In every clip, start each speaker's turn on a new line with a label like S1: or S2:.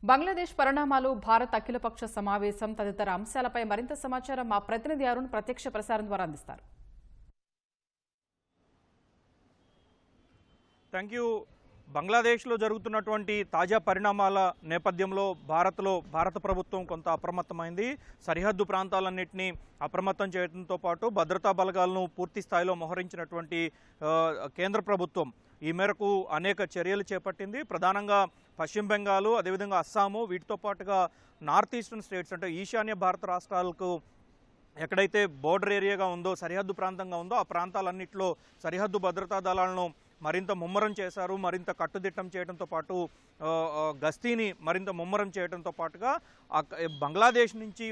S1: బంగ్లాదేశ్ పరిణామాలు, భారత్ అఖిలపక్ష సమావేశం తదితర అంశాలపై మరింత సమాచారం మా ప్రతినిధి అరుణ్ ప్రత్యక్ష ప్రసారం ద్వారా అందిస్తారు.
S2: Thank you. బంగ్లాదేశ్లో జరుగుతున్నటువంటి తాజా పరిణామాల నేపథ్యంలో భారత ప్రభుత్వం కొంత అప్రమత్తమైంది. సరిహద్దు ప్రాంతాలన్నింటినీ అప్రమత్తం చేయడంతో పాటు భద్రతా బలగాలను పూర్తి స్థాయిలో మోహరించినటువంటి కేంద్ర ప్రభుత్వం ఈ మేరకు అనేక చర్యలు చేపట్టింది. ప్రధానంగా పశ్చిమ బెంగాల్, అదేవిధంగా అస్సాము, వీటితో పాటుగా నార్త్ ఈస్టర్న్ స్టేట్స్ అంటే ఈశాన్య భారత రాష్ట్రాలకు ఎక్కడైతే బోర్డర్ ఏరియాగా ఉందో, సరిహద్దు ప్రాంతంగా ఉందో ఆ ప్రాంతాలన్నింటిలో సరిహద్దు భద్రతా దళాలను మరింత ముమ్మరం చేశారు. మరింత కట్టుదిట్టం చేయడంతో పాటు గస్తీని మరింత ముమ్మరం చేయడంతో పాటుగా బంగ్లాదేశ్ నుంచి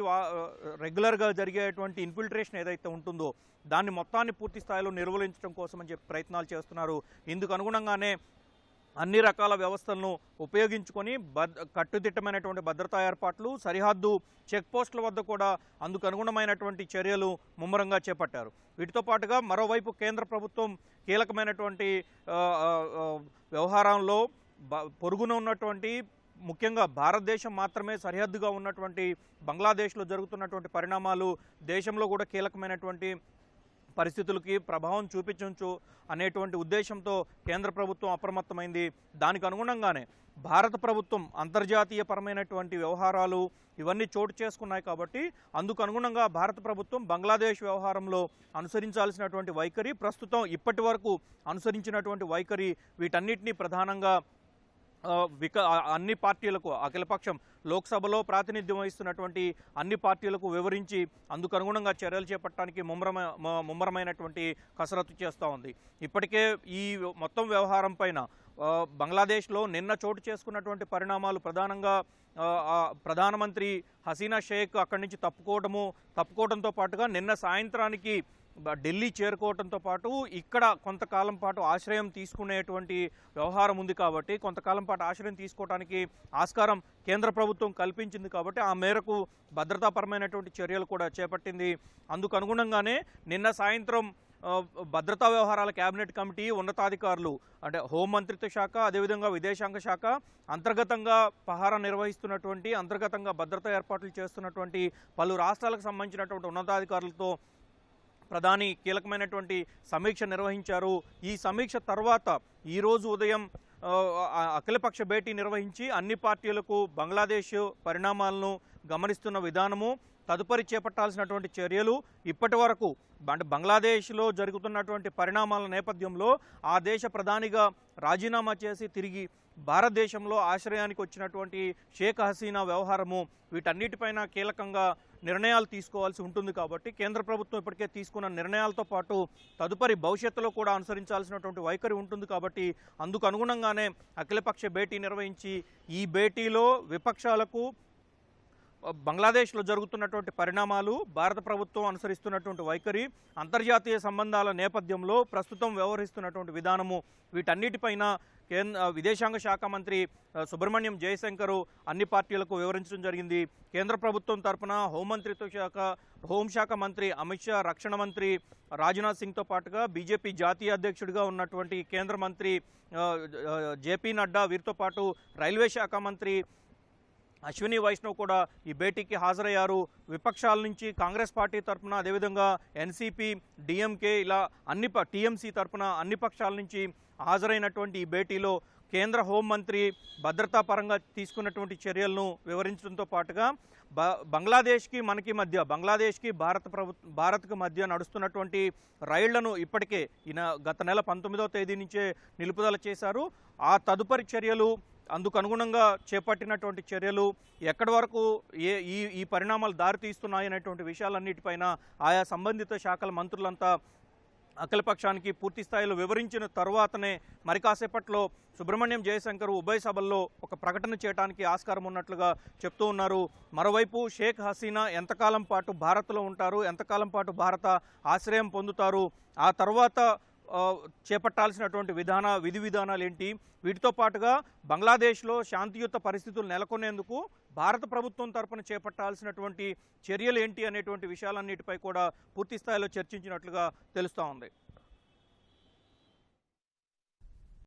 S2: రెగ్యులర్గా జరిగేటువంటి ఇన్ఫిల్ట్రేషన్ ఏదైతే ఉంటుందో దాన్ని మొత్తాన్ని పూర్తి స్థాయిలో నిర్వహించడం కోసం అని చెప్పి ప్రయత్నాలు చేస్తున్నారు. ఇందుకు అనుగుణంగానే అన్ని రకాల వ్యవస్థలను ఉపయోగించుకొని కట్టుదిట్టమైనటువంటి భద్రతా ఏర్పాట్లు, సరిహద్దు చెక్ పోస్టుల వద్ద కూడా అందుకు అనుగుణమైనటువంటి చర్యలు ముమ్మరంగా చేపట్టారు. వీటితో పాటుగా మరోవైపు కేంద్ర ప్రభుత్వం కీలకమైనటువంటి వ్యవహారంలో పొరుగున ఉన్నటువంటి ముఖ్యంగా భారతదేశం మాత్రమే సరిహద్దుగా ఉన్నటువంటి బంగ్లాదేశ్లో జరుగుతున్నటువంటి పరిణామాలు దేశంలో కూడా కీలకమైనటువంటి పరిస్థితులకి ప్రభావం చూపించవచ్చు అనేటువంటి ఉద్దేశంతో కేంద్ర ప్రభుత్వం అప్రమత్తమైంది. దానికి అనుగుణంగానే భారత ప్రభుత్వం అంతర్జాతీయ పరమైనటువంటి వ్యవహారాలు ఇవన్నీ చోటు చేసుకున్నాయి. కాబట్టి అందుకు అనుగుణంగా భారత ప్రభుత్వం బంగ్లాదేశ్ వ్యవహారంలో అనుసరించాల్సినటువంటి వైఖరి, ప్రస్తుతం ఇప్పటి వరకు అనుసరించినటువంటి వైఖరి, వీటన్నిటినీ ప్రధానంగా అన్ని పార్టీలకు, అఖిలపక్షం లోక్సభలో ప్రాతినిధ్యం వహిస్తున్నటువంటి అన్ని పార్టీలకు వివరించి అందుకు అనుగుణంగా చర్యలు చేపట్టడానికి ముమ్మరమైనటువంటి కసరత్తు చేస్తూ ఉంది. ఇప్పటికే ఈ మొత్తం వ్యవహారం పైన బంగ్లాదేశ్లో నిన్న చోటు చేసుకున్నటువంటి పరిణామాలు ప్రధానంగా ప్రధానమంత్రి హసీనా షేక్ అక్కడి నుంచి తప్పుకోవడంతో పాటుగా నిన్న సాయంత్రానికి ఢిల్లీ చేరుకోవడంతో పాటు ఇక్కడ కొంతకాలం పాటు ఆశ్రయం తీసుకునేటువంటి వ్యవహారం ఉంది. కాబట్టి కొంతకాలం పాటు ఆశ్రయం తీసుకోవడానికి ఆస్కారం కేంద్ర ప్రభుత్వం కల్పించింది. కాబట్టి ఆ మేరకు భద్రతాపరమైనటువంటి చర్యలు కూడా చేపట్టింది. అందుకు అనుగుణంగానే నిన్న సాయంత్రం భద్రతా వ్యవహారాల కేబినెట్ కమిటీ ఉన్నతాధికారులు అంటే హోంమంత్రిత్వ శాఖ, అదేవిధంగా విదేశాంగ శాఖ అంతర్గతంగా పహారా నిర్వహిస్తున్నటువంటి, అంతర్గతంగా భద్రతా ఏర్పాట్లు చేస్తున్నటువంటి పలు రాష్ట్రాలకు సంబంధించినటువంటి ఉన్నతాధికారులతో ప్రధాని కీలకమైనటువంటి సమీక్ష నిర్వహించారు. ఈ సమీక్ష తర్వాత ఈరోజు ఉదయం అఖిలపక్ష భేటీ నిర్వహించి అన్ని పార్టీలకు బంగ్లాదేశ్ పరిణామాలను గమనిస్తున్న విధానము, తదుపరి చేపట్టాల్సినటువంటి చర్యలు, ఇప్పటి వరకు అంటే బంగ్లాదేశ్లో జరుగుతున్నటువంటి పరిణామాల నేపథ్యంలో ఆ దేశ ప్రధానిగా రాజీనామా చేసి తిరిగి భారతదేశంలో ఆశ్రయానికి వచ్చినటువంటి షేక్ హసీనా వ్యవహారము, వీటన్నిటిపైన కీలకంగా నిర్ణయాలు తీసుకోవాల్సి ఉంటుంది. కాబట్టి కేంద్ర ప్రభుత్వం ఇప్పటికే తీసుకున్న నిర్ణయాలతో పాటు తదుపరి భవిష్యత్తులో కూడా అనుసరించాల్సినటువంటి వైఖరి ఉంటుంది. కాబట్టి అందుకు అనుగుణంగానే అఖిలపక్ష భేటీ నిర్వహించి ఈ భేటీలో విపక్షాలకు బంగ్లాదేశ్లో జరుగుతున్నటువంటి పరిణామాలు, భారత ప్రభుత్వం అనుసరిస్తున్నటువంటి వైఖరి, అంతర్జాతీయ సంబంధాల నేపథ్యంలో ప్రస్తుతం వ్యవహరిస్తున్నటువంటి విధానము, వీటన్నిటిపైన విదేశాంగ శాఖ మంత్రి సుబ్రహ్మణ్యం జయశంకర్ అన్ని పార్టీలకు వివరించడం జరిగింది. కేంద్ర ప్రభుత్వం తరఫున హోంమంత్రిత్వ శాఖ, హోంశాఖ మంత్రి అమిత్ షా, రక్షణ మంత్రి రాజ్నాథ్ సింగ్తో పాటుగా బీజేపీ జాతీయ అధ్యక్షుడిగా ఉన్నటువంటి కేంద్ర మంత్రి జేపీ నడ్డా, వీరితో పాటు రైల్వే శాఖ మంత్రి అశ్విని వైష్ణవ్ కూడా ఈ భేటీకి హాజరయ్యారు. విపక్షాల నుంచి కాంగ్రెస్ పార్టీ తరఫున, అదేవిధంగా ఎన్సీపీ, డిఎంకే, ఇలా టీఎంసీ తరఫున అన్ని పక్షాల నుంచి హాజరైనటువంటి ఈ భేటీలో కేంద్ర హోంమంత్రి భద్రతా పరంగా తీసుకున్నటువంటి చర్యలను వివరించడంతో పాటుగా బంగ్లాదేశ్కి మనకి మధ్య, బంగ్లాదేశ్కి భారత్కు మధ్య నడుస్తున్నటువంటి రైళ్లను ఇప్పటికే గత నెల 19వ తేదీ నుంచే నిలుపుదల చేశారు. ఆ తదుపరి చర్యలు, అందుకు అనుగుణంగా చేపట్టినటువంటి చర్యలు, ఎక్కడి వరకు ఈ పరిణామాలు దారితీస్తున్నాయి అనేటువంటి విషయాలన్నిటిపైన ఆయా సంబంధిత శాఖల మంత్రులంతా అఖిలపక్షానికి పూర్తి స్థాయిలో వివరించిన తర్వాతనే మరి కాసేపట్లో సుబ్రహ్మణ్యం జయశంకర్ ఉభయ సభల్లో ఒక ప్రకటన చేయడానికి ఆస్కారం ఉన్నట్లుగా చెప్తూ ఉన్నారు. మరోవైపు షేక్ హసీనా ఎంతకాలం పాటు భారత్లో ఉంటారు, ఎంతకాలం పాటు భారత ఆశ్రయం పొందుతారు, ఆ తర్వాత చేపట్టాల్సినటువంటి విధి విధానాలు ఏంటి, వీటితో పాటుగా బంగ్లాదేశ్లో శాంతియుత పరిస్థితులు నెలకొనేందుకు భారత ప్రభుత్వం తరపున చేపట్టాల్సినటువంటి చర్యలు ఏంటి అనేటువంటి విషయాలన్నిటిపై కూడా పూర్తి స్థాయిలో చర్చించినట్లుగా తెలుస్తూ ఉంది.